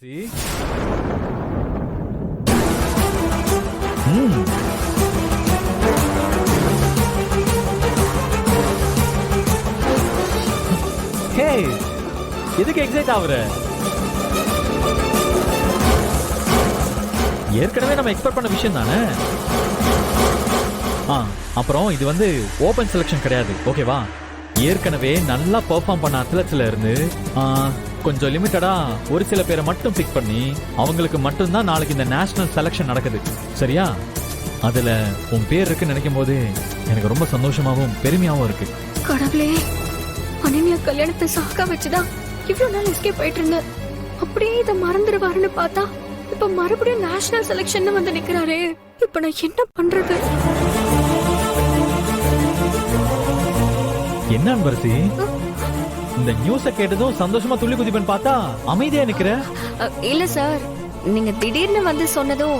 See? Hey, எதுக்கு excite ஆகுற? ஏற்கனவே நம்ம எக்ஸ்பெக்ட் பண்ண விஷயம் தானே. அப்புறம் இது வந்து ஓபன் செலக்ஷன் கிடையாது, ஓகேவா? ஏற்கனவே நல்லா பெர்ஃபார்ம் பண்ண அத்லெட்ஸ்ல இருந்து கொஞ்சம் லிமிட்டடா ஒரு சில பேரை மட்டும் பிக் பண்ணி அவங்களுக்கு மட்டும்தான் நாளைக்கு இந்த நேஷனல் செலக்ஷன் நடக்குது, சரியா? அதுல உன் பேர் இருக்குன்னு நினைக்கும் போது எனக்கு ரொம்ப சந்தோஷமாவும் பெருமையாவும் இருக்கு. கடவுளே, அனன்யா கல்யாணத்தை சாக்கா வச்சுதான் இவ்வளவு நாள் எஸ்கேப் ஆயிட்டு இருந்தேன். அப்படியே இதை மறந்துடுவாருன்னு பார்த்தா இப்ப மறுபடியும் நேஷனல் செலக்ஷன் வந்து நிக்கிறாரே. இப்ப நான் என்ன பண்றது? என்ன அன்பரசி, இந்த நியூஸ கேட்டதும் சந்தோஷமா துள்ளி குதிப்பேன்னு பார்த்தா அமைதியா நிக்கிற? இல்ல சார், நீங்க திடீர்னு வந்து சொன்னதும்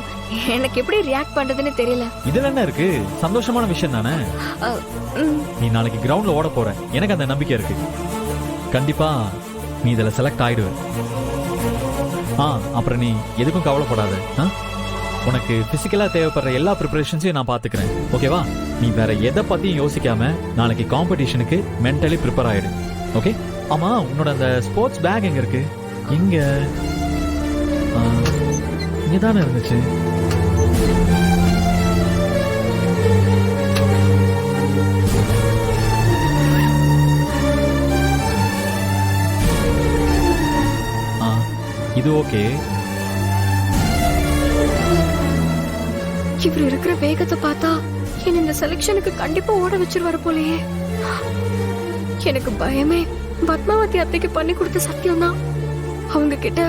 எனக்கு எப்படி ரியாக்ட் பண்றதுன்னு தெரியல. இதுல என்ன இருக்கு, சந்தோஷமான விஷயம் தானே. நீ நாளைக்கு கிரவுண்ட்ல ஓட போற, எனக்கு அந்த நம்பிக்கை இருக்கு. கண்டிப்பா நீ இதுல செலக்ட் ஆயிடுவ. அப்புறம் நீ எதுக்கும் கவலைப்படாத. உனக்கு பிசிக்கலா தேவைப்படுற எல்லா ப்ரிப்பரேஷன்ஸையும் நான் பாத்துக்கிறேன், ஓகேவா? நீ வேற எதை பத்தியும் யோசிக்காம நாளைக்கு காம்படிஷனுக்கு மென்டலி ப்ரிப்பேர் ஆயிடு, ஓகே? ஆமா, உன்னோட அந்த ஸ்போர்ட்ஸ் பேக் எங்க இருக்கு? இங்க இங்கதானே இருந்துச்சு. இது ஓகே. இவர் இருக்கிற வேகத்தை பார்த்தா என்ன இந்த செலக்ஷனுக்கு கண்டிப்பா ஓட வச்சிருவாரு போலயே. எனக்கு பயமே பத்மாவதி அத்தைக்கு பண்ணி கொடுத்த சத்தியம் தான். அவங்க கிட்ட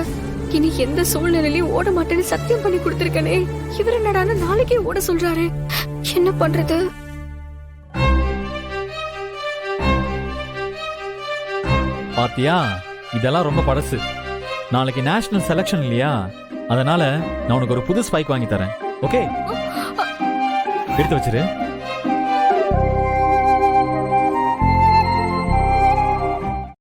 இனி எந்த சூழ்நிலையிலும் ஓட மாட்டேன்னு சத்தியம் பண்ணி கொடுத்திருக்கனே. இவர் என்னடான நாளைக்கே ஓட சொல்றாரு. என்ன பண்றது? பாத்தியா, இதெல்லாம் ரொம்ப பழசு. நாளைக்கு நேஷனல் செலக்ஷன் இல்லையா, அதனால நான் உனக்கு ஒரு புது ஸ்பைக் வாங்கி தரேன், ஓகே? எடுத்து வச்சிரு.